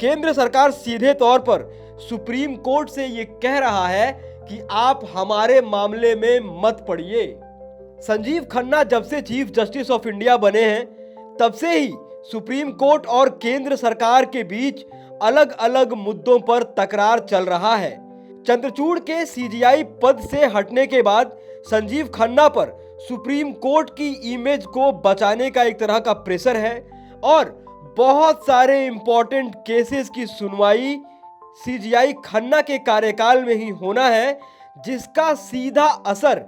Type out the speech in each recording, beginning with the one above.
केंद्र सरकार सीधे तौर पर सुप्रीम कोर्ट से ये कह रहा है कि आप हमारे मामले में मत पड़िए। संजीव खन्ना जब से चीफ जस्टिस ऑफ इंडिया बने हैं तब से ही सुप्रीम कोर्ट और केंद्र सरकार के बीच अलग अलग मुद्दों पर तकरार चल रहा है। चंद्रचूड़ के सीजीआई पद से हटने के बाद संजीव खन्ना पर सुप्रीम कोर्ट की इमेज को बचाने का एक तरह का प्रेशर है और बहुत सारे इंपॉर्टेंट केसेस की सुनवाई सीजीआई खन्ना के कार्यकाल में ही होना है, जिसका सीधा असर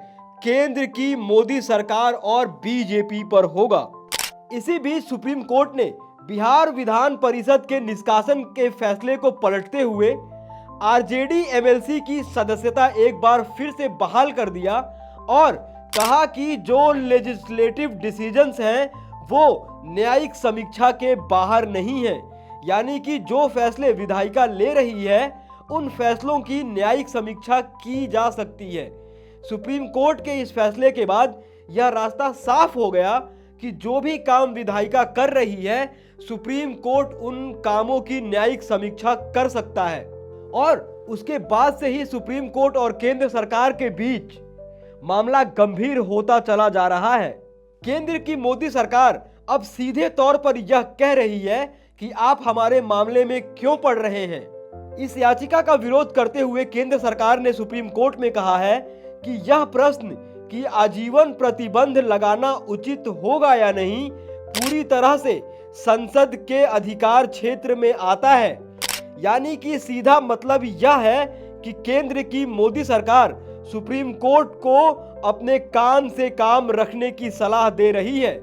केंद्र की मोदी सरकार और बीजेपी पर होगा। इसी बीच सुप्रीम कोर्ट ने बिहार विधान परिषद के निष्कासन के फैसले को पलटते हुए आरजेडी एमएलसी की सदस्यता एक बार फिर से बहाल कर दिया और कहा कि जो लेजिस्लेटिव डिसीजंस हैं वो न्यायिक समीक्षा के बाहर नहीं है, यानी कि जो फैसले विधायिका ले रही है उन फैसलों की न्यायिक समीक्षा की जा सकती है। सुप्रीम कोर्ट के इस फैसले के बाद यह रास्ता साफ हो गया कि जो भी काम विधायिका कर रही है सुप्रीम कोर्ट उन कामों की न्यायिक समीक्षा कर सकता है और उसके बाद से ही सुप्रीम कोर्ट और केंद्र सरकार के बीच मामला गंभीर होता चला जा रहा है। केंद्र की मोदी सरकार अब सीधे तौर पर यह कह रही है कि आप हमारे मामले में क्यों पड़ रहे हैं। इस याचिका का विरोध करते हुए केंद्र सरकार ने सुप्रीम कोर्ट में कहा है कि यह प्रश्न कि आजीवन प्रतिबंध लगाना उचित होगा या नहीं पूरी तरह से संसद के अधिकार क्षेत्र में आता है। यानी कि सीधा मतलब यह है कि केंद्र की मोदी सरकार सुप्रीम कोर्ट को अपने काम से काम रखने की सलाह दे रही है